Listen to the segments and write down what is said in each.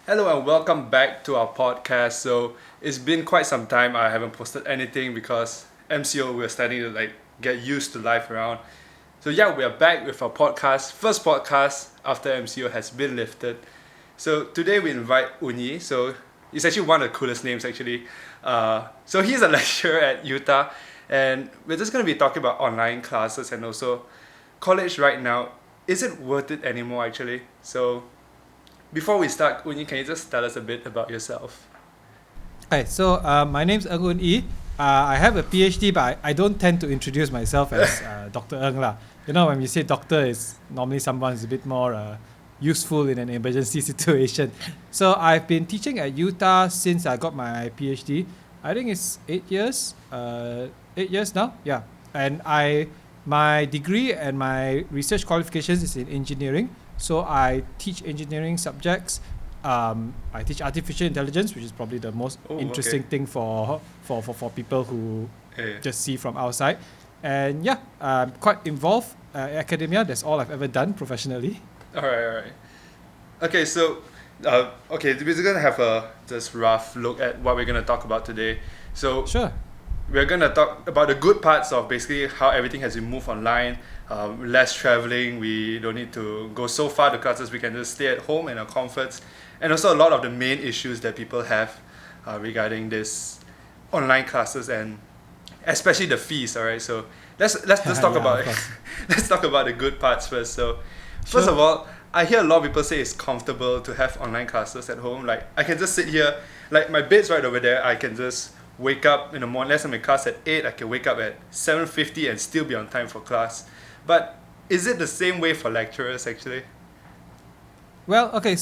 Hello and welcome back to our podcast. So it's been quite some time. I haven't posted anything because MCO we're starting to get used to life around. So yeah, we are back with our podcast, first podcast after MCO has been lifted. So today we invite Oon Ee. So it's actually one of the coolest names actually. So he's a lecturer at Utah, and we're just gonna be talking about online classes and also college right now. Is it worth it anymore actually? So before we start, Oon Ee, can you just tell us a bit about yourself? Hi, my name's Oon Ee. I have a PhD, but I don't tend to introduce myself as Dr. Ng lah. You know, when you say doctor, it's normally someone who's a bit more useful in an emergency situation. So I've been teaching at Utah since I got my PhD. I think it's 8 years. 8 years now, yeah. And my degree and my research qualifications is in engineering. So I teach engineering subjects. I teach artificial intelligence, which is probably the most interesting thing for people who just see from outside. And yeah, I'm quite involved in academia. That's all I've ever done professionally. Alright. Okay, so we're just gonna have a just rough look at what we're gonna talk about today. So Sure. we're gonna talk about the good parts of basically how everything has been moved online. Less traveling. We don't need to go so far to classes. We can just stay at home in our comforts, and also a lot of the main issues that people have regarding this online classes and especially the fees. All right, so let's talk Yeah, about of course. let's talk about the good parts first. So first Sure. of all, I hear a lot of people say it's comfortable to have online classes at home. Like I can just sit here, like my bed's right over there. I can just wake up in the morning. Let's say my class at 8. I can wake up at 7:50 and still be on time for class. But is it the same way for lecturers actually? Well, okay,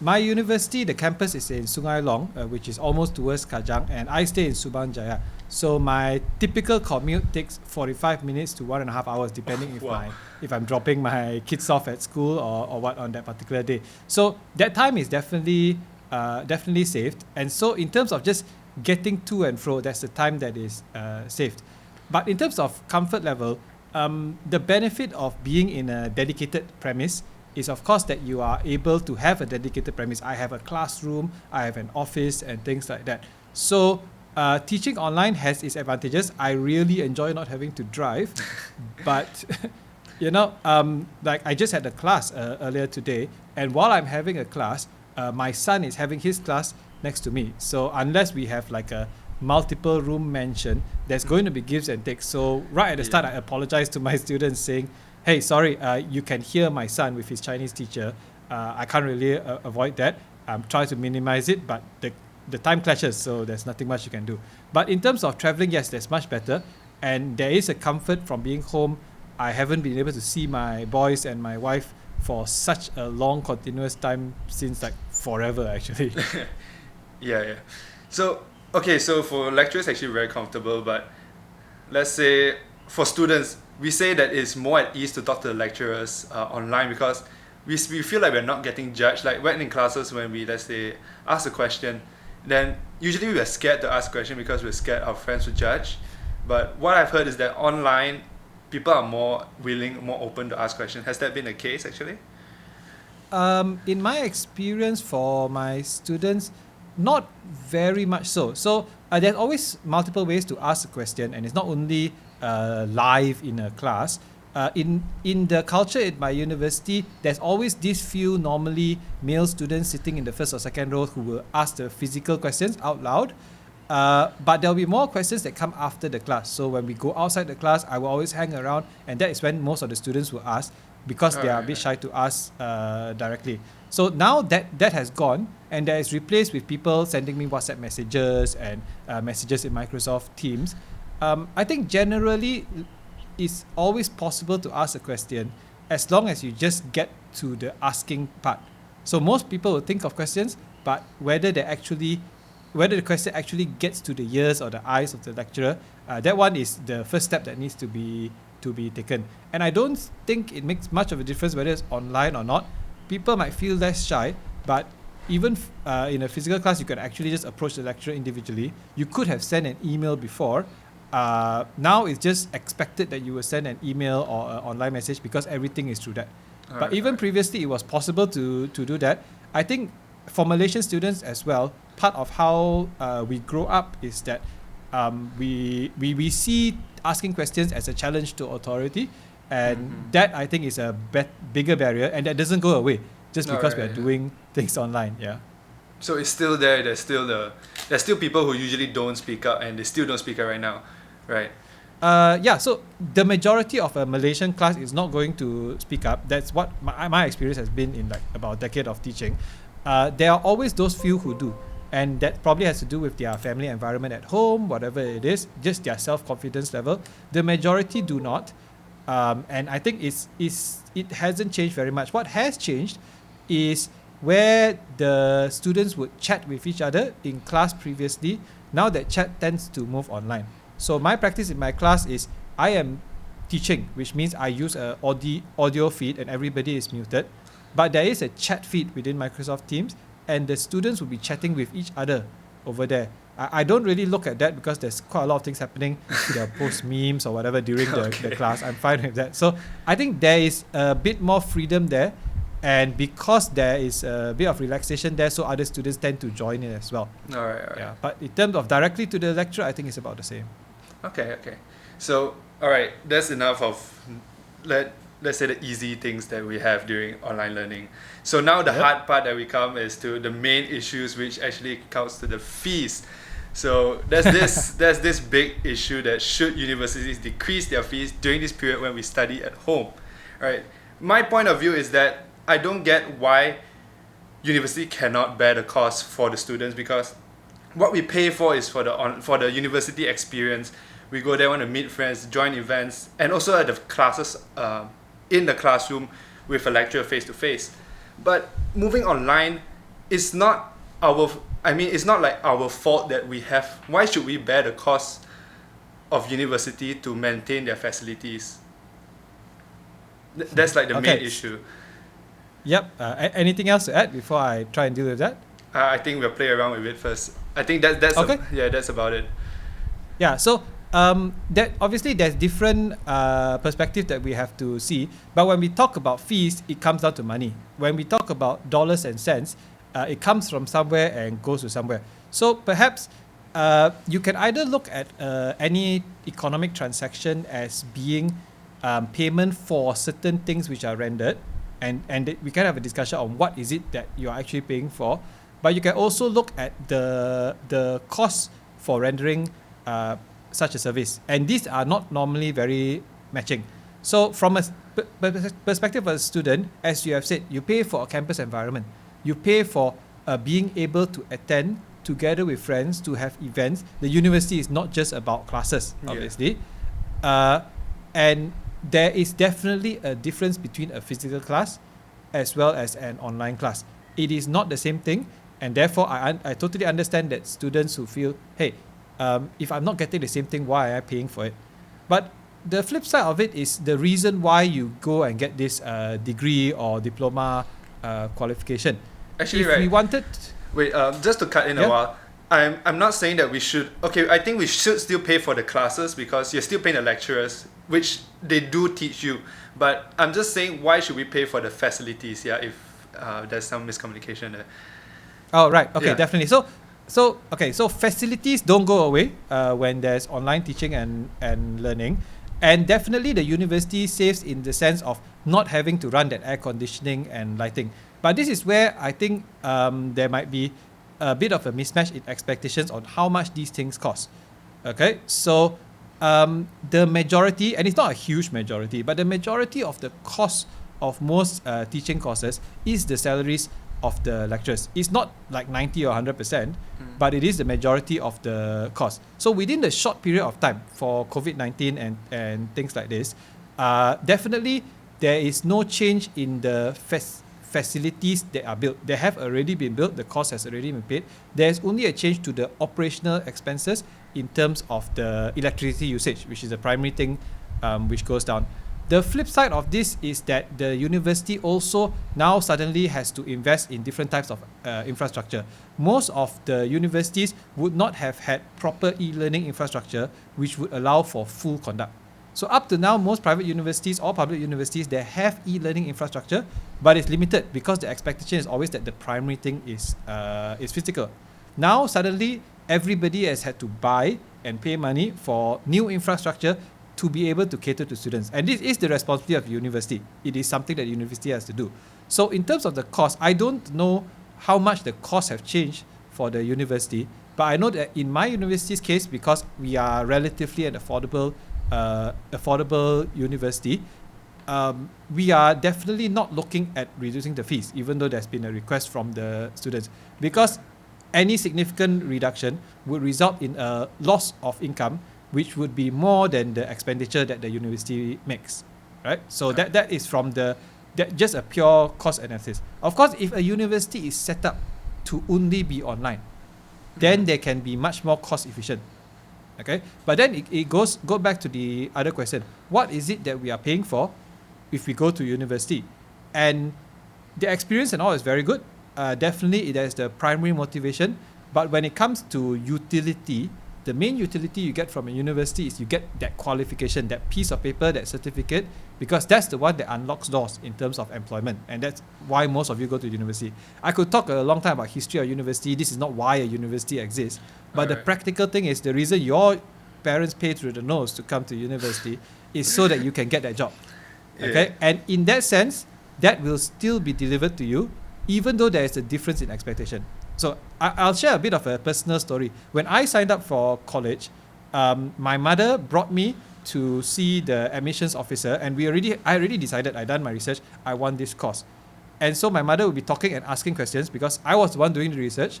my university, the campus is in Sungai Long, which is almost towards Kajang, and I stay in Subang Jaya. So my typical commute takes 45 minutes to 1.5 hours, depending Wow. if I'm dropping my kids off at school or what on that particular day. So that time is definitely saved. And so in terms of just getting to and fro, that's the time that is saved. But in terms of comfort level, the benefit of being in a dedicated premise is of course that you are able to have a dedicated premise. I have a classroom, I have an office and things like that. So teaching online has its advantages. I really enjoy not having to drive, but like I just had a class earlier today, and while I'm having a class, my son is having his class next to me. So unless we have like a multiple room mansion, there's going to be gives and takes. So right at the start, I apologize to my students saying, hey, sorry, you can hear my son with his Chinese teacher. I can't really avoid that. I'm trying to minimize it, but the time clashes, so there's nothing much you can do. But in terms of traveling, yes, that's much better. And there is a comfort from being home. I haven't been able to see my boys and my wife for such a long continuous time since like forever actually. Yeah. So okay, so for lecturers actually very comfortable, but let's say for students, we say that it's more at ease to talk to the lecturers online because we feel like we're not getting judged. Like when in classes, when we, let's say, ask a question, then usually we're scared to ask a question because we're scared our friends will judge. But what I've heard is that online, people are more willing, more open to ask questions. Has that been the case actually? In my experience for my students, not very much so. So there's always multiple ways to ask a question, and it's not only live in a class. In the culture at my university, there's always these few normally male students sitting in the first or second row who will ask the physical questions out loud. But there'll be more questions that come after the class. So when we go outside the class, I will always hang around, and that is when most of the students will ask because they are a bit shy to ask directly. So now that has gone, and that is replaced with people sending me WhatsApp messages and messages in Microsoft Teams. I think generally it's always possible to ask a question as long as you just get to the asking part. So most people will think of questions, but whether the question actually gets to the ears or the eyes of the lecturer, that one is the first step that needs to be taken. And I don't think it makes much of a difference whether it's online or not. People might feel less shy, but even in a physical class, you can actually just approach the lecturer individually. You could have sent an email before. Now it's just expected that you will send an email or an online message because everything is through that. But even previously, it was possible to do that. I think for Malaysian students as well, part of how we grow up is that we see asking questions as a challenge to authority, and that I think is a bigger barrier, and that doesn't go away just because we are doing things online. Yeah. So it's still there. There's still people who usually don't speak up, and they still don't speak up right now, right? So the majority of a Malaysian class is not going to speak up. That's what my experience has been in like about a decade of teaching. There are always those few who do, and that probably has to do with their family environment at home, whatever it is, just their self-confidence level. The majority do not, and I think it hasn't changed very much. What has changed is where the students would chat with each other in class previously. Now that chat tends to move online. So my practice in my class is I am teaching, which means I use a audio feed and everybody is muted. But there is a chat feed within Microsoft Teams, and the students will be chatting with each other over there. I don't really look at that because there's quite a lot of things happening. They'll post memes or whatever during the class. I'm fine with that. So I think there is a bit more freedom there. And because there is a bit of relaxation there, so other students tend to join in as well. All right. Yeah, but in terms of directly to the lecture, I think it's about the same. Okay. So, all right, that's enough of, let's say, the easy things that we have during online learning. So now the hard part that we come is to the main issues, which actually comes to the fees. So there's this big issue that should universities decrease their fees during this period when we study at home, right? My point of view is that I don't get why university cannot bear the cost for the students, because what we pay for is for the university experience. We go there, want to meet friends, join events, and also at the classes in the classroom with a lecturer face to face. But moving online, it's not like our fault that we have. Why should we bear the cost of university to maintain their facilities? That's like the main issue. Yep. Anything else to add before I try and deal with that? I think we'll play around with it first. I think that's okay. That's about it. Yeah. So that obviously there's different perspectives that we have to see. But when we talk about fees, it comes down to money. When we talk about dollars and cents, it comes from somewhere and goes to somewhere. So perhaps you can either look at any economic transaction as being payment for certain things which are rendered. And we can have a discussion on what is it that you're actually paying for. But you can also look at the cost for rendering such a service. And these are not normally very matching. So from a perspective of a student, as you have said, you pay for a campus environment. You pay for being able to attend together with friends to have events. The university is not just about classes, obviously. And there is definitely a difference between a physical class as well as an online class. It is not the same thing, and therefore I totally understand that students who feel, hey, if I'm not getting the same thing, why am I paying for it? But the flip side of it is the reason why you go and get this degree or diploma qualification. Actually, if right. we wanted... Wait, just to cut in a while, I'm not saying that we should... Okay, I think we should still pay for the classes because you're still paying the lecturers, which they do teach you. But I'm just saying, why should we pay for the facilities? Yeah, if there's some miscommunication there. Oh, right. Okay, definitely. So facilities don't go away when there's online teaching and learning. And definitely the university saves in the sense of not having to run that air conditioning and lighting. But this is where I think there might be a bit of a mismatch in expectations on how much these things cost. Okay, so the majority, and it's not a huge majority, but the majority of the cost of most teaching courses is the salaries of the lecturers. It's not like 90 or 100%, but it is the majority of the cost. So within the short period of time for COVID-19 and things like this, definitely there is no change in the facilities that are built. They have already been built, the cost has already been paid. There's only a change to the operational expenses in terms of the electricity usage, which is the primary thing which goes down. The flip side of this is that the university also now suddenly has to invest in different types of infrastructure. Most of the universities would not have had proper e-learning infrastructure which would allow for full conduct. So up to now, most private universities or public universities, they have e-learning infrastructure, but it's limited because the expectation is always that the primary thing is physical. Now suddenly everybody has had to buy and pay money for new infrastructure to be able to cater to students. And this is the responsibility of the university. It is something that the university has to do. So in terms of the cost, I don't know how much the costs have changed for the university, but I know that in my university's case, because we are relatively an affordable university, we are definitely not looking at reducing the fees, even though there's been a request from the students, because any significant reduction would result in a loss of income, which would be more than the expenditure that the university makes, right? So that is from just a pure cost analysis. Of course, if a university is set up to only be online, then they can be much more cost efficient. Okay, but then it goes back to the other question: what is it that we are paying for if we go to university? And the experience and all is very good. Definitely, there's the primary motivation. But when it comes to utility, the main utility you get from a university is you get that qualification, that piece of paper, that certificate, because that's the one that unlocks doors in terms of employment. And that's why most of you go to university. I could talk a long time about history of university. This is not why a university exists. But the practical thing is the reason your parents pay through the nose to come to university is so that you can get that job. Okay? Yeah. And in that sense, that will still be delivered to you, even though there is a difference in expectation. So I'll share a bit of a personal story. When I signed up for college, my mother brought me to see the admissions officer, and I already decided, I done my research, I want this course. And so my mother would be talking and asking questions because I was the one doing the research.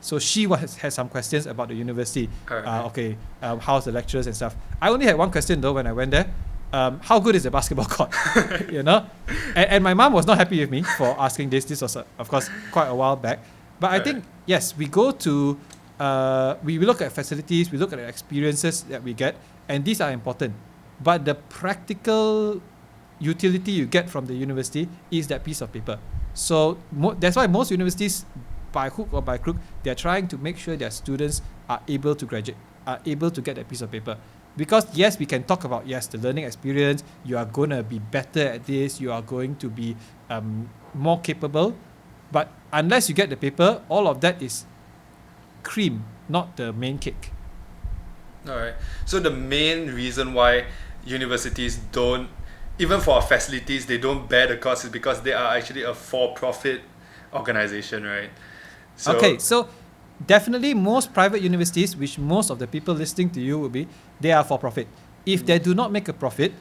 So she had some questions about the university. How's the lecturers and stuff. I only had one question though when I went there. How good is the basketball court? You know? And my mom was not happy with me for asking this. This was, of course, quite a while back. But I think, yes, we go to, we look at facilities, we look at the experiences that we get, and these are important. But the practical utility you get from the university is that piece of paper. So that's why most universities, by hook or by crook, they're trying to make sure their students are able to graduate, are able to get that piece of paper. Because yes, we can talk about, yes, the learning experience, you are going to be better at this, you are going to be more capable, but unless you get the paper, all of that is cream, not the main cake. Alright, so the main reason why universities don't, even for our facilities, they don't bear the cost is because they are actually a for-profit organization, right? So definitely most private universities, which most of the people listening to you will be, they are for-profit. If they do not make a profit,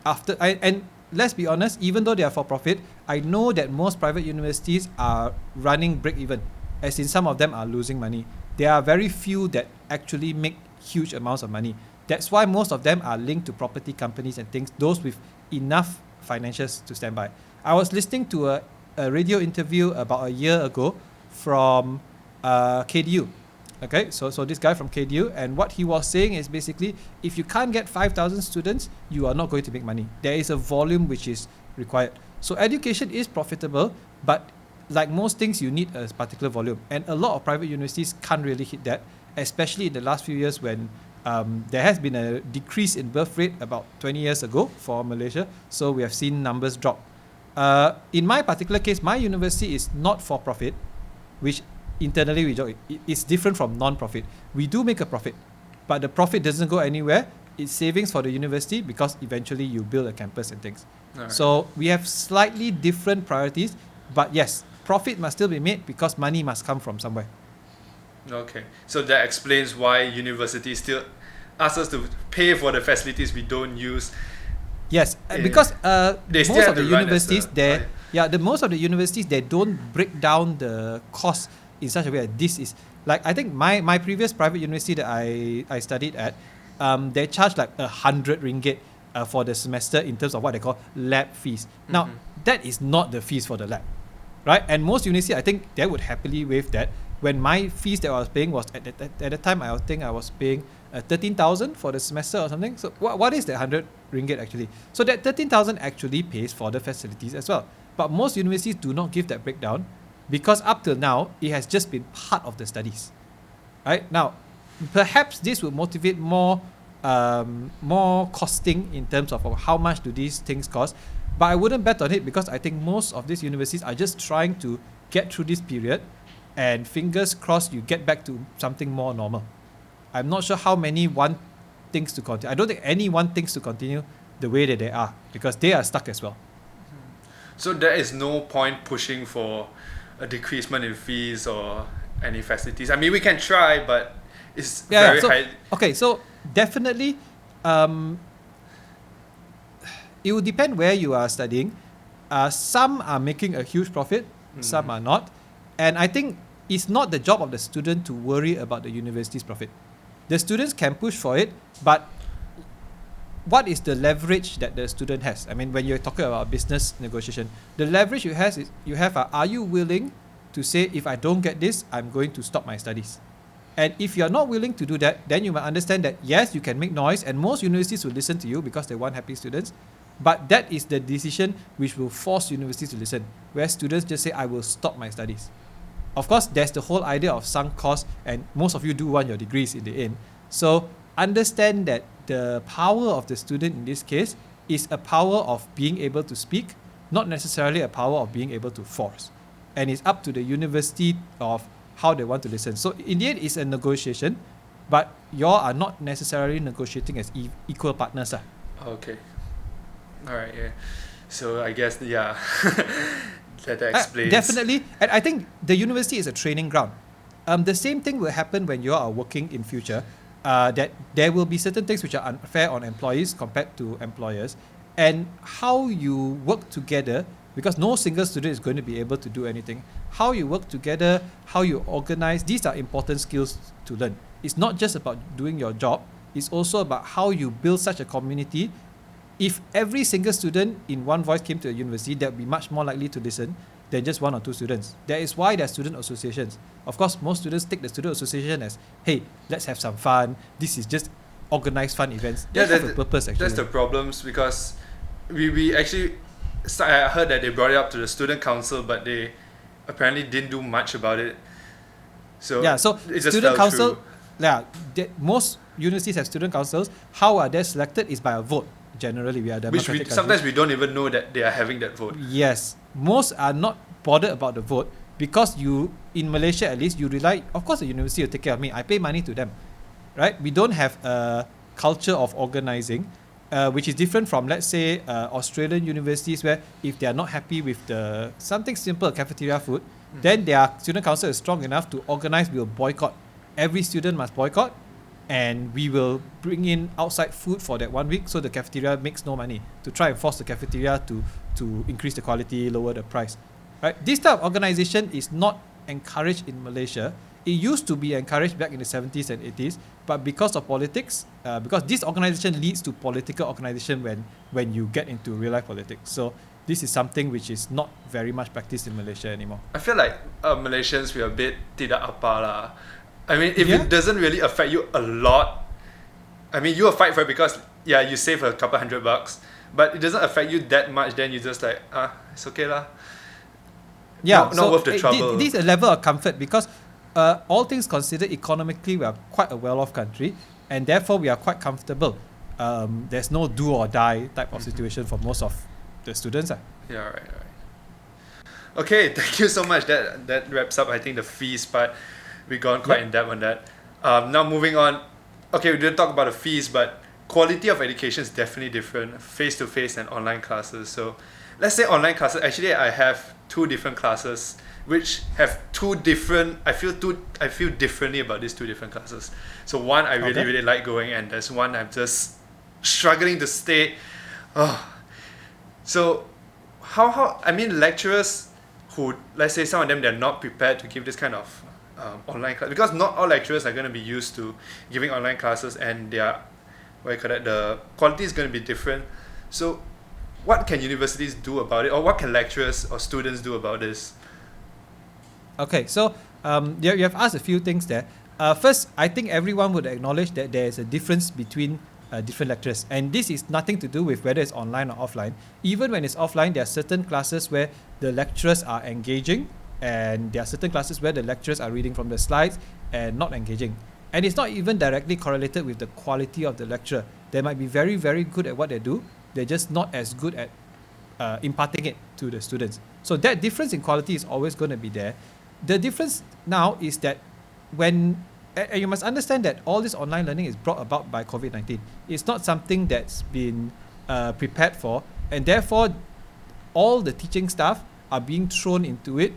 and let's be honest, even though they are for-profit, I know that most private universities are running break-even, as in some of them are losing money. There are very few that actually make huge amounts of money. That's why most of them are linked to property companies and things, those with enough financials to stand by. I was listening to a radio interview about a year ago from KDU. Okay, so this guy from KDU, and what he was saying is basically, if you can't get 5,000 students, you are not going to make money. There is a volume which is required. So education is profitable, but like most things, you need a particular volume. And a lot of private universities can't really hit that, especially in the last few years when there has been a decrease in birth rate about 20 years ago for Malaysia. So we have seen numbers drop. In my particular case, my university is not for profit, which internally we joke, it's different from non-profit. We do make a profit, but the profit doesn't go anywhere. It's savings for the university because eventually you build a campus and things. Right. So we have slightly different priorities, but yes, profit must still be made because money must come from somewhere. Okay, so that explains why universities still ask us to pay for the facilities we don't use. Yes, because most of the universities, most of the universities, they don't break down the cost in such a way that this is, like, I think my previous private university that I studied at, they charge like 100 ringgit for the semester in terms of what they call lab fees. Mm-hmm. Now, that is not the fees for the lab, right? And most universities, I think they would happily waive that. When my fees that I was paying was, at the time, I think I was paying 13,000 for the semester or something. So what is that 100 ringgit actually? So that 13,000 actually pays for the facilities as well. But most universities do not give that breakdown because up till now, it has just been part of the studies. Right? Now, perhaps this would motivate more more costing in terms of how much do these things cost. But I wouldn't bet on it because I think most of these universities are just trying to get through this period, and fingers crossed you get back to something more normal. I'm not sure how many want things to continue. I don't think any want things to continue the way that they are because they are stuck as well. So there is no point pushing for a decreasement in fees or any facilities. I mean, we can try, but it's very so, high. Okay, so definitely, it will depend where you are studying. Some are making a huge profit, some are not. And I think it's not the job of the student to worry about the university's profit. The students can push for it, but what is the leverage that the student has? I mean, when you're talking about business negotiation, the leverage you have are you willing to say, if I don't get this, I'm going to stop my studies? And if you're not willing to do that, then you might understand that yes, you can make noise, and most universities will listen to you because they want happy students. But that is the decision which will force universities to listen, where students just say, I will stop my studies. Of course, there's the whole idea of sunk cost, and most of you do want your degrees in the end. So understand that the power of the student in this case is a power of being able to speak, not necessarily a power of being able to force. And it's up to the university of how they want to listen. So in the end, it's a negotiation, but you all are not necessarily negotiating as equal partners. Okay. All right, yeah. So I guess, yeah, that explains. Definitely. And I think the university is a training ground. The same thing will happen when you are working in future, that there will be certain things which are unfair on employees compared to employers, and how you work together, because no single student is going to be able to do anything. How you work together, how you organize, these are important skills to learn. It's not just about doing your job, it's also about how you build such a community. If every single student in one voice came to a university, that would be much more likely to listen than just one or two students. That is why there are student associations. Of course, most students take the student association as, hey, let's have some fun. This is just organized fun events. They have a purpose, actually. That's the problems, because we actually, I heard that they brought it up to the student council, but they apparently didn't do much about it. So yeah, so it just student fell council, through. most universities have student councils. How are they selected is by a vote. Generally, we are democratic Which sometimes we don't even know that they are having that vote. Yes, most are not bothered about the vote because in Malaysia at least, you rely, of course the university will take care of me. I pay money to them, right? We don't have a culture of organizing, which is different from, let's say, Australian universities, where if they are not happy with something simple, cafeteria food, then their student council is strong enough to organize, will boycott. Every student must boycott, and we will bring in outside food for that 1 week, so the cafeteria makes no money, to try and force the cafeteria to increase the quality, lower the price. Right? This type of organization is not encouraged in Malaysia. It used to be encouraged back in the 70s and 80s, but because of politics, because this organization leads to political organization when you get into real life politics. So this is something which is not very much practiced in Malaysia anymore. I feel like Malaysians, we are a bit tidak apa lah. I mean, if it doesn't really affect you a lot, I mean, you will fight for it because, yeah, you save a couple $100, but it doesn't affect you that much, then you just like, it's okay lah. Yeah, not worth the trouble. This is a level of comfort because all things considered, economically, we are quite a well-off country, and therefore we are quite comfortable. There's no do or die type of situation for most of the students. Yeah, right. Okay, thank you so much. That wraps up, I think, the fees part. We've gone quite in depth on that. Now moving on. Okay, we didn't talk about the fees, but quality of education is definitely different, face-to-face and online classes. So let's say online classes. Actually, I have 2 different classes which have 2 different. I feel differently about these 2 different classes. So one I really like going, and there's one I'm just struggling to stay. So how I mean, lecturers who, let's say some of them, they're not prepared to give this kind of online class, because not all lecturers are going to be used to giving online classes, and the quality is going to be different. So what can universities do about it, or what can lecturers or students do about this? Okay, so you have asked a few things there. First, I think everyone would acknowledge that there is a difference between different lecturers, and this is nothing to do with whether it's online or offline. Even when it's offline, there are certain classes where the lecturers are engaging, and there are certain classes where the lecturers are reading from the slides and not engaging. And it's not even directly correlated with the quality of the lecturer. They might be very, very good at what they do. They're just not as good at imparting it to the students. So that difference in quality is always going to be there. The difference now is that when, and you must understand that all this online learning is brought about by COVID-19. It's not something that's been prepared for, and therefore all the teaching staff are being thrown into it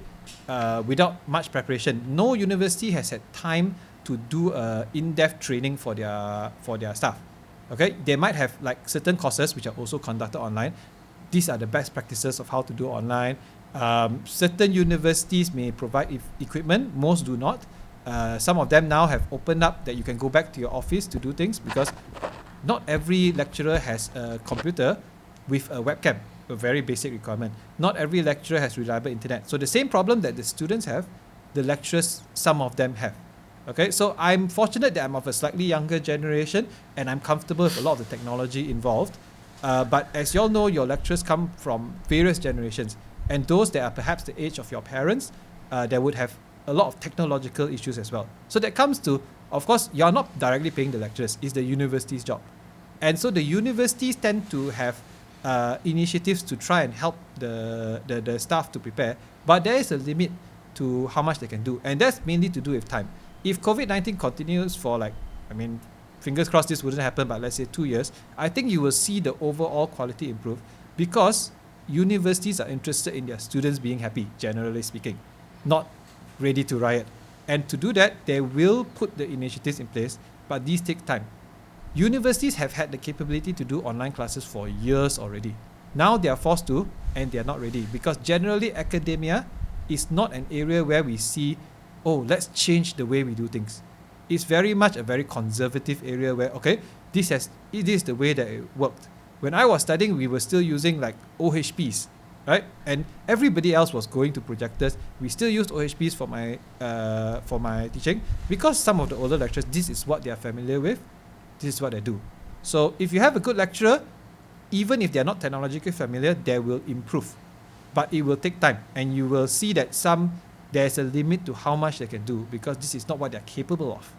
without much preparation. No university has had time to do in-depth training for their staff. Okay, they might have like certain courses which are also conducted online. These are the best practices of how to do online. Certain universities may provide equipment, most do not. Some of them now have opened up that you can go back to your office to do things, because not every lecturer has a computer with a webcam, a very basic requirement. Not every lecturer has reliable internet. So the same problem that the students have, the lecturers, some of them have. Okay, so I'm fortunate that I'm of a slightly younger generation and I'm comfortable with a lot of the technology involved. But as you all know, your lecturers come from various generations, and those that are perhaps the age of your parents, they would have a lot of technological issues as well. So that comes to, of course, you're not directly paying the lecturers, it's the university's job. And so the universities tend to have initiatives to try and help the staff to prepare, but there is a limit to how much they can do, and that's mainly to do with time. If COVID-19 continues for fingers crossed this wouldn't happen, but let's say 2 years, I think you will see the overall quality improve, because universities are interested in their students being happy, generally speaking, not ready to riot. And to do that, they will put the initiatives in place, but these take time. Universities have had the capability to do online classes for years already. Now they are forced to, and they are not ready, because generally academia is not an area where we see, oh, let's change the way we do things. It's very much a very conservative area where, okay, it is the way that it worked. When I was studying, we were still using like OHPs, right? And everybody else was going to projectors. We still used OHPs for my teaching, because some of the older lecturers, this is what they are familiar with. This is what they do. So if you have a good lecturer, even if they are not technologically familiar, they will improve. But it will take time, and you will see that there's a limit to how much they can do, because this is not what they're capable of.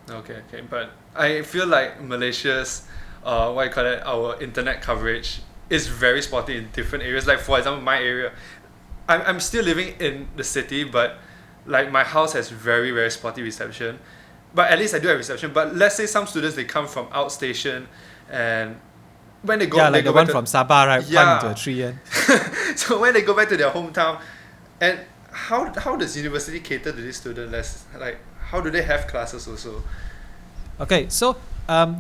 Okay, but I feel like Malaysia's our internet coverage is very spotty in different areas. Like for example, my area, I'm still living in the city, but like my house has very, very spotty reception. But at least I do have reception. But let's say some students, they come from outstation, and when they go, like the one from Sabah, right? Yeah. Climb into a tree. And so when they go back to their hometown, and how does university cater to these students? Like how do they have classes also? Okay, so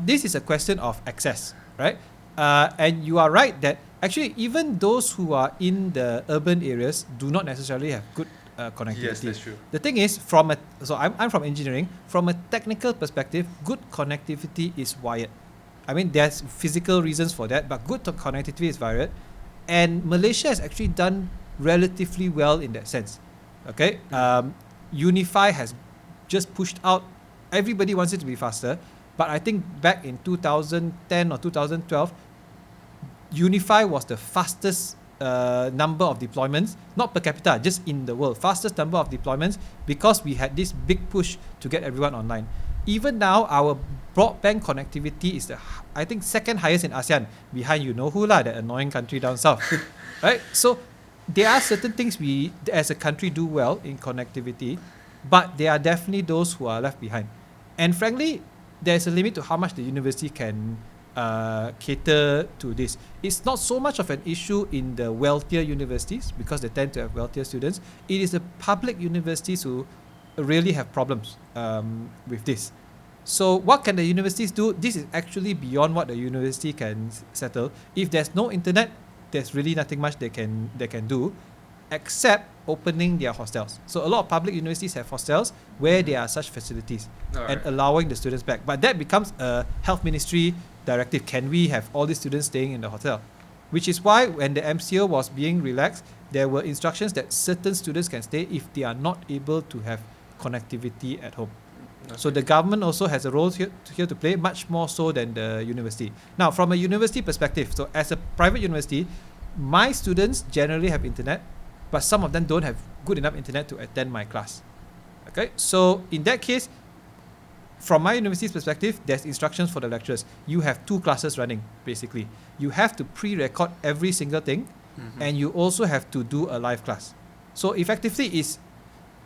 this is a question of access, right? And you are right that actually even those who are in the urban areas do not necessarily have good connectivity. Yes, that's true. The thing is, I'm from engineering. From a technical perspective, good connectivity is wired. I mean, there's physical reasons for that, but good connectivity is wired. And Malaysia has actually done relatively well in that sense. Okay, Unify has just pushed out. Everybody wants it to be faster, but I think back in 2010 or 2012, Unify was the fastest number of deployments, not per capita, just in the world, fastest number of deployments, because we had this big push to get everyone online. Even now, our broadband connectivity is I think second highest in ASEAN, behind you know who lah, that annoying country down south, right? So there are certain things we as a country do well in connectivity, but there are definitely those who are left behind. And frankly, there's a limit to how much the university can cater to this. It's not so much of an issue in the wealthier universities, because they tend to have wealthier students. It is the public universities who really have problems with this. So what can the universities do? This is actually beyond what the university can settle. If there's no internet, there's really nothing much they can do, except opening their hostels. So a lot of public universities have hostels where there are such facilities, and allowing the students back. But that becomes a health ministry directive. Can we have all these students staying in the hotel? Which is why when the MCO was being relaxed, there were instructions that certain students can stay if they are not able to have connectivity at home. Okay. So the government also has a role here to play, much more so than the university. Now, from a university perspective, so as a private university, my students generally have internet, but some of them don't have good enough internet to attend my class. Okay, so in that case, from my university's perspective, there's instructions for the lecturers. You have 2 classes running, basically. You have to pre-record every single thing, and you also have to do a live class. So effectively,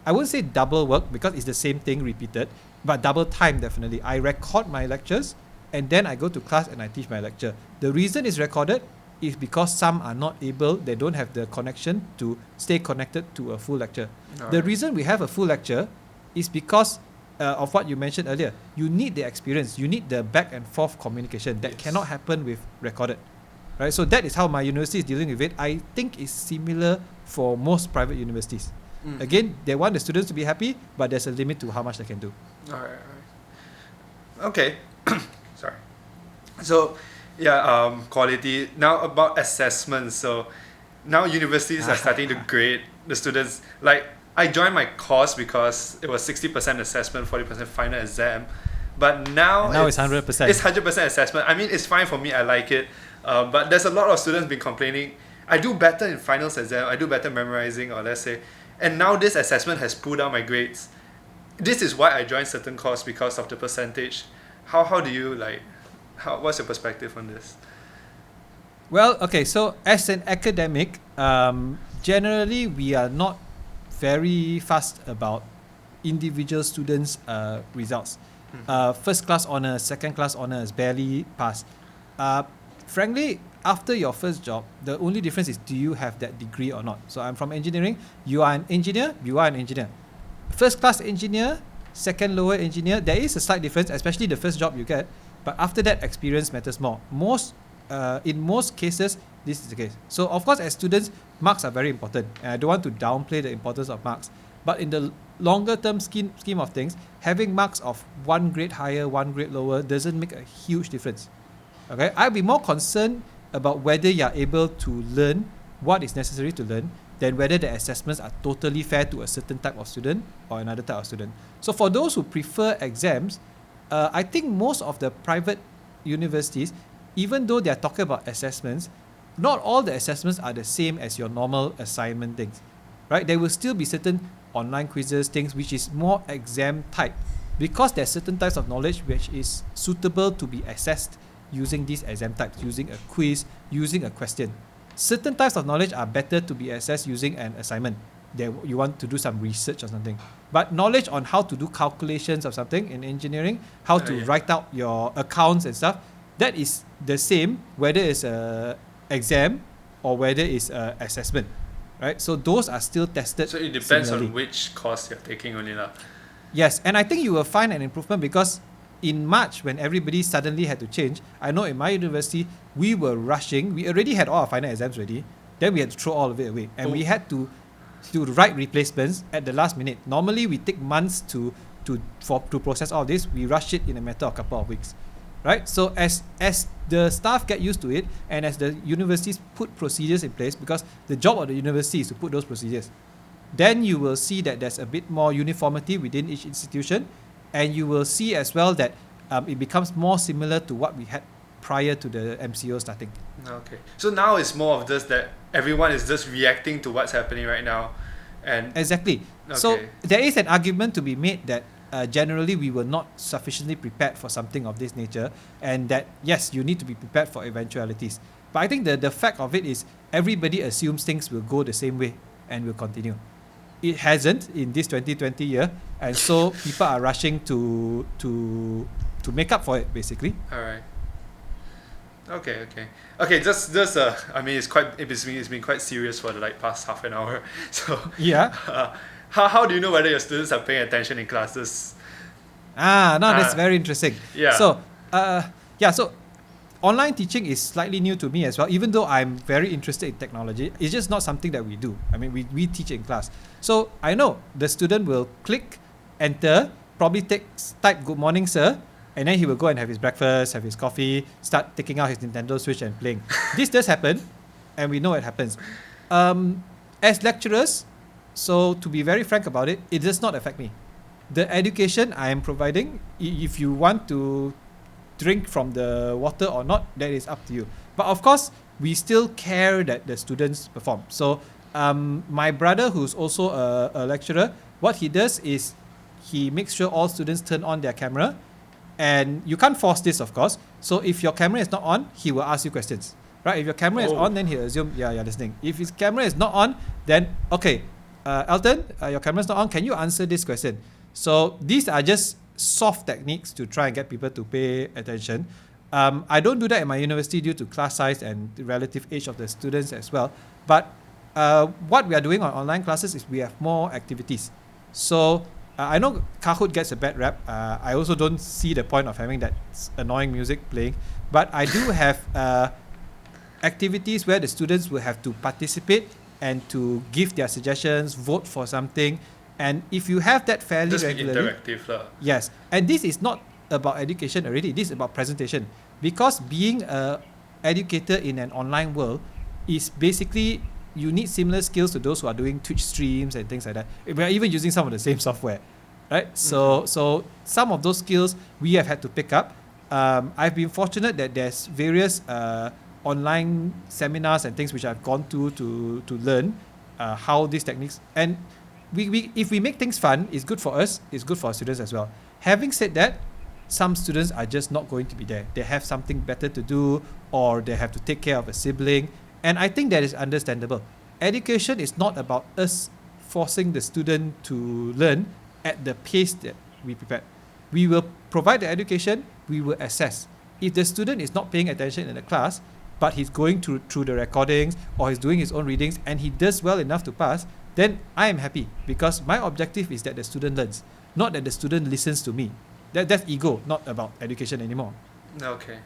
I wouldn't say double work because it's the same thing repeated, but double time definitely. I record my lectures, and then I go to class and I teach my lecture. The reason it's recorded is because some are not able, they don't have the connection to stay connected to a full lecture. The reason we have a full lecture is because of what you mentioned earlier. You need the experience, you need the back and forth communication that cannot happen with recorded. Right? So that is how my university is dealing with it. I think it's similar for most private universities. Again, they want the students to be happy, but there's a limit to how much they can do. Alright. Okay. Sorry. So, quality. Now about assessments. So, now universities are starting to grade the students. Like, I joined my course because it was 60% assessment, 40% final exam. But now it's 100%. It's 100% assessment. I mean, it's fine for me. I like it. But there's a lot of students been complaining. I do better in finals exam. I do better memorizing, or let's say. And now this assessment has pulled down my grades. This is why I joined certain course, because of the percentage. How do you what's your perspective on this? Well, okay, so as an academic, generally we are not very fast about individual students' results. First class honours, second class honours, barely pass. Frankly, after your first job, the only difference is, do you have that degree or not? So I'm from engineering. You are an engineer. You are an engineer. First class engineer, second lower engineer. There is a slight difference, especially the first job you get. But after that, experience matters more. In most cases, this is the case. So of course, as students, marks are very important, and I don't want to downplay the importance of marks. But in the longer term scheme of things, having marks of 1 grade higher, 1 grade lower doesn't make a huge difference. Okay, I'd be more concerned about whether you're able to learn what is necessary to learn than whether the assessments are totally fair to a certain type of student or another type of student. So for those who prefer exams, I think most of the private universities, even though they're talking about assessments, not all the assessments are the same as your normal assignment things, right? There will still be certain online quizzes, things which is more exam type, because there's certain types of knowledge which is suitable to be assessed using these exam types, using a quiz, using a question. Certain types of knowledge are better to be assessed using an assignment. You want to do some research or something. But knowledge on how to do calculations of something in engineering, how to write out your accounts and stuff, that is the same whether it's a exam or whether it's a assessment, right? So those are still tested. So it depends similarly on which course you're taking only lah. Yes, and I think you will find an improvement because in March, when everybody suddenly had to change, I know in my university, we were rushing. We already had all our final exams ready. Then we had to throw all of it away. And we had to write replacements at the last minute. Normally, we take months to process all of this. We rush it in a matter of a couple of weeks. Right? So as the staff get used to it, and as the universities put procedures in place, because the job of the university is to put those procedures, then you will see that there's a bit more uniformity within each institution. And you will see as well that it becomes more similar to what we had prior to the MCO starting. Okay. So now it's more of just that everyone is just reacting to what's happening right now. And exactly. Okay. So there is an argument to be made that generally we were not sufficiently prepared for something of this nature, and that, yes, you need to be prepared for eventualities. But I think the fact of it is everybody assumes things will go the same way and will continue. It hasn't in this 2020 year, and so people are rushing to make up for it, basically. All right. Okay. Just I mean, it's been quite serious for the past half an hour. So yeah. How do you know whether your students are paying attention in classes? That's very interesting. Yeah. So so online teaching is slightly new to me as well, even though I'm very interested in technology. It's just not something that we do. I mean, we teach in class. So I know the student will click, enter, probably type "Good morning, sir," and then he will go and have his breakfast, have his coffee, start taking out his Nintendo Switch and playing. This does happen, and we know it happens. As lecturers, so to be very frank about it, it does not affect me. The education I am providing, if you want to drink from the water or not, that is up to you. But of course, we still care that the students perform. So my brother, who's also a lecturer, what he does is he makes sure all students turn on their camera, and you can't force this, of course. So if your camera is not on, he will ask you questions, right? If your camera is on, then he'll assume, yeah, you're listening. If his camera is not on, then, okay, Elton, your camera's not on, can you answer this question? So these are just soft techniques to try and get people to pay attention. I don't do that in my university due to class size and the relative age of the students as well. But what we are doing on online classes is we have more activities. So I know Kahoot gets a bad rap. I also don't see the point of having that annoying music playing. But I do have activities where the students will have to participate and to give their suggestions, vote for something. And if you have that fairly regularly, interactive. yes, and this is not about education already, this is about presentation. Because being an educator in an online world is basically, you need similar skills to those who are doing Twitch streams and things like that. We are even using some of the same software, right? So some of those skills we have had to pick up. I've been fortunate that there's various online seminars and things which I've gone to learn how these techniques, and we if we make things fun, it's good for us, it's good for our students as well. Having said that, some students are just not going to be there. They have something better to do, or they have to take care of a sibling, and I think that is understandable. Education is not about us forcing the student to learn at the pace that we prepare. We will provide the education, we will assess. If the student is not paying attention in the class, but he's going through the recordings, or he's doing his own readings, and he does well enough to pass, then I am happy, because my objective is that the student learns, not that the student listens to me. That's ego, not about education anymore. Okay.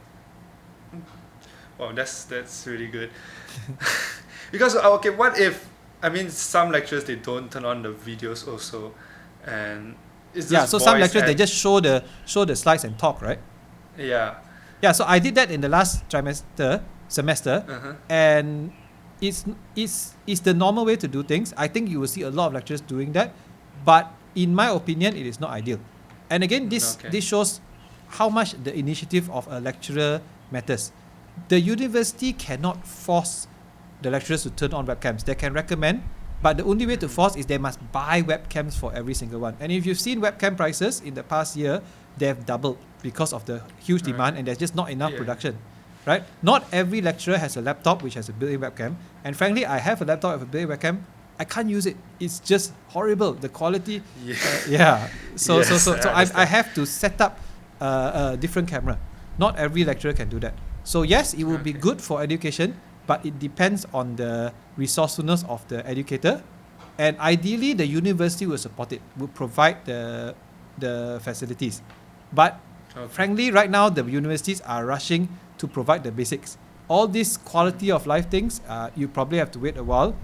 Wow, that's really good. Because okay, what if, I mean, some lecturers, they don't turn on the videos also, and it's just so some lecturers, they just show the slides and talk, right? Yeah. Yeah, so I did that in the last semester, and it's the normal way to do things. I think you will see a lot of lecturers doing that, but in my opinion, it is not ideal. And again, this shows how much the initiative of a lecturer matters. The university cannot force the lecturers to turn on webcams. They can recommend, but the only way to force is they must buy webcams for every single one. And if you've seen webcam prices in the past year, they have doubled because of the huge demand, and there's just not enough production. Right? Not every lecturer has a laptop which has a built-in webcam. And frankly, I have a laptop with a built-in webcam. I can't use it. It's just horrible. The quality. So I have to set up a different camera. Not every lecturer can do that. So yes, it will be good for education, but it depends on the resourcefulness of the educator. And ideally, the university will support it, will provide the facilities. But frankly, right now, the universities are rushing to provide the basics. All these quality of life things, you probably have to wait a while.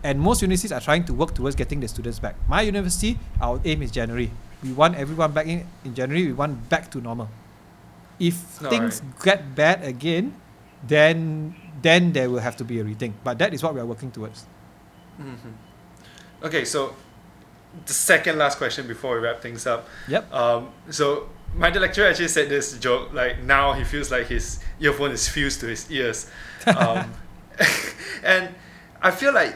And most universities are trying to work towards getting the students back. My university, our aim is January. We want everyone back in January. We want back to normal. If things get bad again, then there will have to be a rethink. But that is what we are working towards. Okay, so the second last question before we wrap things up. Yep. So my lecturer actually said this joke, like now he feels like his earphone is fused to his ears. And I feel like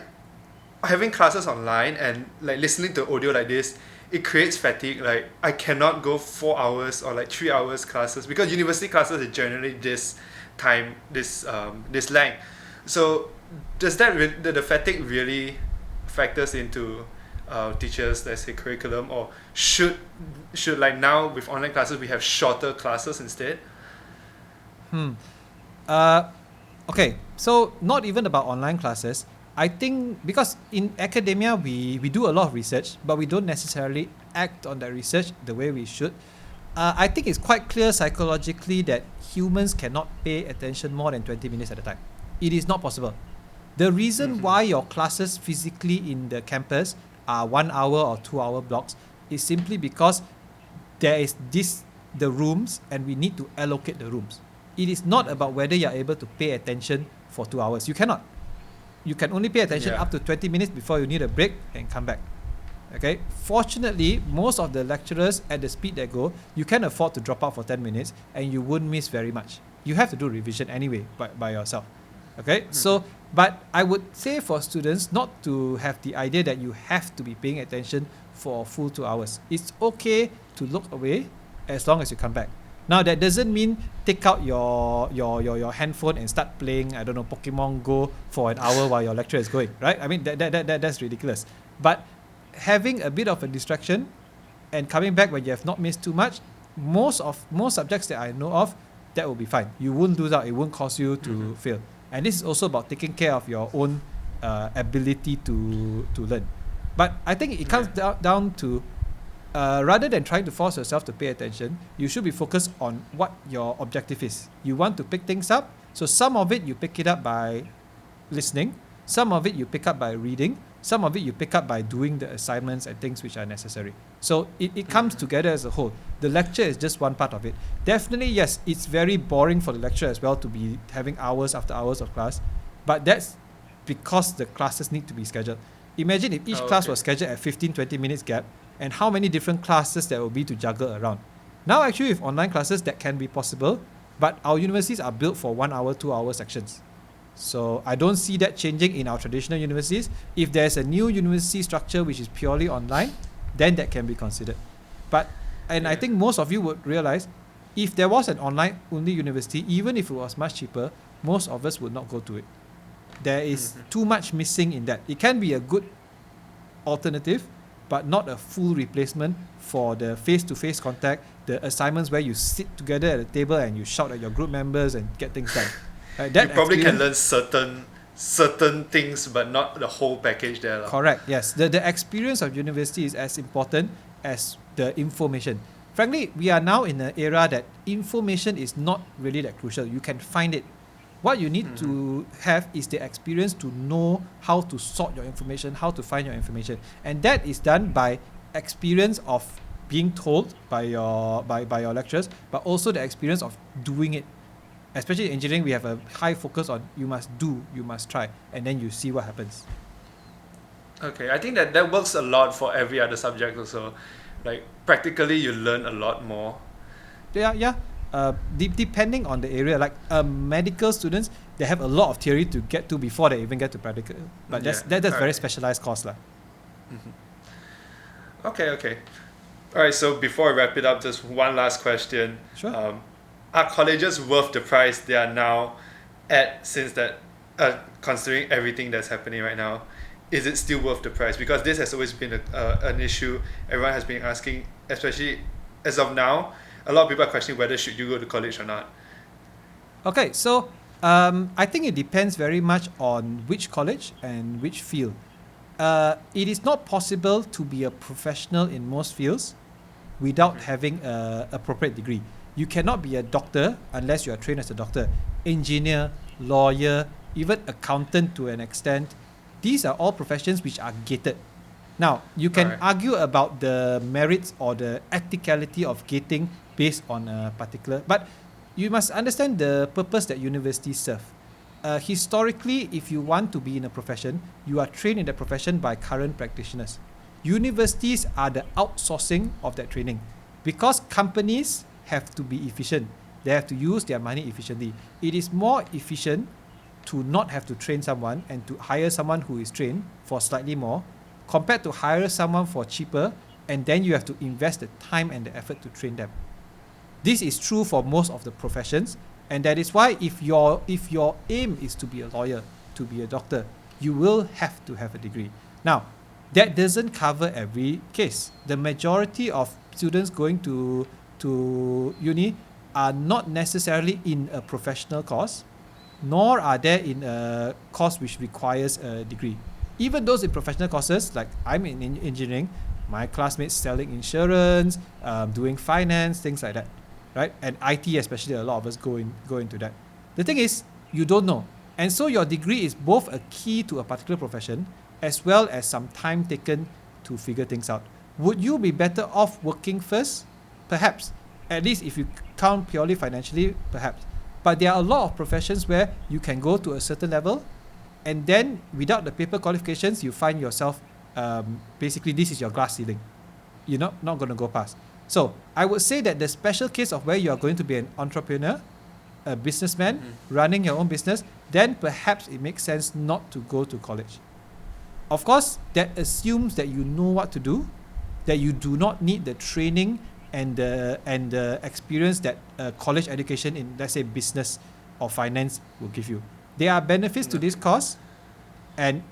having classes online and like listening to audio like this, it creates fatigue. Like I cannot go 4 hours or like 3 hours classes, because university classes are generally this time, this length. So does that the fatigue really factors into teachers, let's say, curriculum, or should like now with online classes we have shorter classes instead? Okay, so not even about online classes. I think because in academia we do a lot of research, but we don't necessarily act on that research the way we should. I think it's quite clear psychologically that humans cannot pay attention more than 20 minutes at a time. It is not possible. The reason why your classes physically in the campus are 1 hour or 2 hour blocks is simply because there is the rooms, and we need to allocate the rooms. It is not about whether you are able to pay attention for 2 hours. You cannot. You can only pay attention up to 20 minutes before you need a break and come back. Okay. Fortunately, most of the lecturers at the speed they go, you can afford to drop out for 10 minutes and you won't miss very much. You have to do revision anyway by yourself. Okay, so but I would say for students not to have the idea that you have to be paying attention for a full 2 hours. It's okay to look away as long as you come back. Now that doesn't mean take out your handphone and start playing, I don't know, Pokemon Go for an hour while your lecture is going, right? I mean that's ridiculous. But having a bit of a distraction and coming back when you have not missed too much, most subjects that I know of, that will be fine. You won't lose out, it won't cause you to fail. And this is also about taking care of your own ability to learn. But I think it comes down to rather than trying to force yourself to pay attention, you should be focused on what your objective is. You want to pick things up, so some of it you pick it up by listening, some of it you pick up by reading, some of it you pick up by doing the assignments and things which are necessary. So it comes together as a whole. The lecture is just one part of it. Definitely, yes, it's very boring for the lecturer as well to be having hours after hours of class, but that's because the classes need to be scheduled. Imagine if each class was scheduled at 15-20 minutes gap, and how many different classes there will be to juggle around. Now actually with online classes that can be possible, but our universities are built for 1 hour, 2 hour sections. So I don't see that changing in our traditional universities. If there's a new university structure which is purely online, then that can be considered. I think most of you would realize if there was an online only university, even if it was much cheaper, most of us would not go to it. There is too much missing in that. It can be a good alternative, but not a full replacement for the face-to-face contact, the assignments where you sit together at a table and you shout at your group members and get things done. You probably can learn certain things, but not the whole package there. Correct, yes. The experience of university is as important as the information. Frankly, we are now in an era that information is not really that crucial. You can find it. What you need to have is the experience to know how to sort your information, how to find your information. And that is done by experience of being told by your lecturers, but also the experience of doing it. Especially in engineering, we have a high focus on you must do, you must try, and then you see what happens. Okay, I think that works a lot for every other subject also. Like practically you learn a lot more. Yeah. Depending on the area, like medical students, they have a lot of theory to get to before they even get to practical. But that's very specialized course lah. Okay. Alright, so before I wrap it up, just one last question. Sure. Are colleges worth the price they are now at, since that considering everything that's happening right now? Is it still worth the price? Because this has always been an issue everyone has been asking, especially as of now. A lot of people are questioning whether should you go to college or not. Okay, so I think it depends very much on which college and which field. It is not possible to be a professional in most fields without having an appropriate degree. You cannot be a doctor unless you are trained as a doctor. Engineer, lawyer, even accountant to an extent. These are all professions which are gated. Now, you can argue about the merits or the ethicality of gating based on a particular, but you must understand the purpose that universities serve. Historically, if you want to be in a profession, you are trained in that profession by current practitioners. Universities are the outsourcing of that training because companies have to be efficient. They have to use their money efficiently. It is more efficient to not have to train someone and to hire someone who is trained for slightly more compared to hire someone for cheaper and then you have to invest the time and the effort to train them. This is true for most of the professions, and that is why if your aim is to be a lawyer, to be a doctor, you will have to have a degree. Now, that doesn't cover every case. The majority of students going to uni are not necessarily in a professional course, nor are they in a course which requires a degree. Even those in professional courses, like I'm in engineering, my classmates selling insurance, doing finance, things like that, right? And IT especially, a lot of us go into that. The thing is, you don't know. And so your degree is both a key to a particular profession as well as some time taken to figure things out. Would you be better off working first? Perhaps. At least if you count purely financially, perhaps. But there are a lot of professions where you can go to a certain level and then without the paper qualifications, you find yourself, basically this is your glass ceiling. You're not going to go past. So I would say that the special case of where you are going to be an entrepreneur, a businessman running your own business, then perhaps it makes sense not to go to college. Of course, that assumes that you know what to do, that you do not need the training and the experience that college education in, let's say, business or finance will give you. There are benefits to this course, and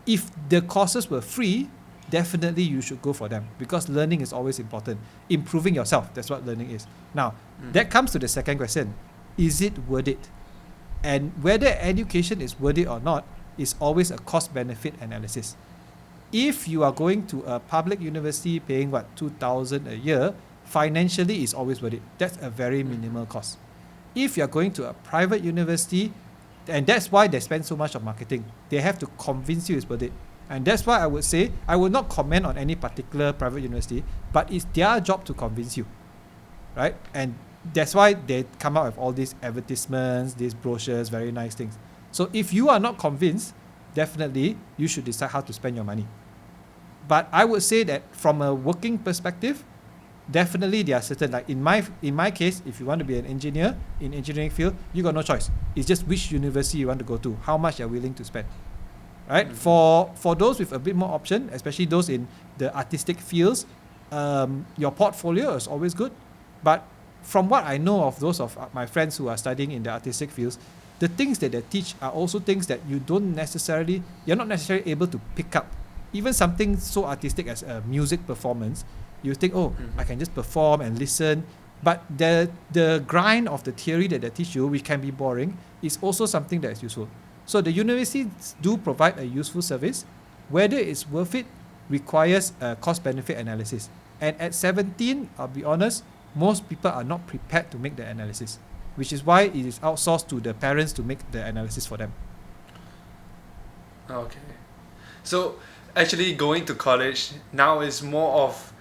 if the courses were free, definitely you should go for them, because learning is always important. Improving yourself, that's what learning is. Now, that comes to the second question. Is it worth it? And whether education is worth it or not is always a cost-benefit analysis. If you are going to a public university paying $2,000 a year, financially is always worth it. That's a very minimal cost. If you're going to a private university, and that's why they spend so much on marketing, they have to convince you it's worth it. And that's why I would say, I will not comment on any particular private university, but it's their job to convince you, right? And that's why they come out with all these advertisements, these brochures, very nice things. So if you are not convinced, definitely you should decide how to spend your money. But I would say that from a working perspective, definitely there are certain, like in my case, if you want to be an engineer in engineering field, you got no choice. It's just which university you want to go to, how much you're willing to spend. Right? For those with a bit more option, especially those in the artistic fields, your portfolio is always good. But from what I know of those of my friends who are studying in the artistic fields, the things that they teach are also things that you're not necessarily able to pick up. Even something so artistic as a music performance, you think, I can just perform and listen. But the grind of the theory that they teach you, which can be boring, is also something that is useful. So the universities do provide a useful service. Whether it's worth it requires a cost-benefit analysis. And at 17, I'll be honest, most people are not prepared to make the analysis, which is why it is outsourced to the parents to make the analysis for them. Okay. So actually going to college now is more of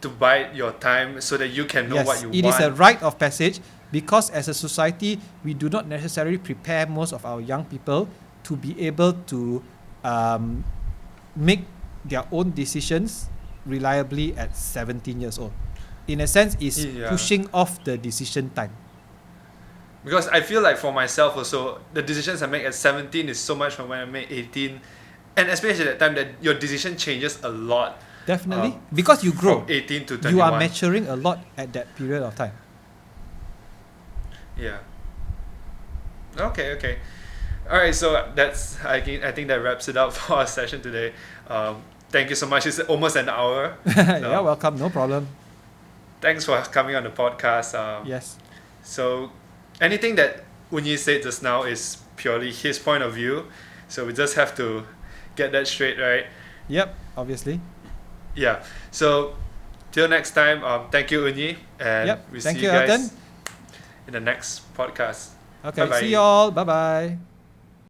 to bide your time so that you can know what you want. Yes, it is a rite of passage, because as a society, we do not necessarily prepare most of our young people to be able to make their own decisions reliably at 17 years old. In a sense, it's pushing off the decision time. Because I feel like for myself also, the decisions I make at 17 is so much from when I make 18. And especially at that time, that your decision changes a lot. Definitely. Because you grow. From 18 to 21. You are maturing a lot at that period of time. Yeah. Okay. Alright, so that's I think that wraps it up for our session today. Thank you so much. It's almost an hour. Yeah, welcome. No problem. Thanks for coming on the podcast. Yes. So anything that Oon Ee said just now is purely his point of view. So we just have to get that straight, right? Yep, obviously. Yeah. So till next time, thank you, Oon Ee, and we see Thank you you, guys Elton. in the next podcast. Okay, Bye-bye. see you all. Bye-bye.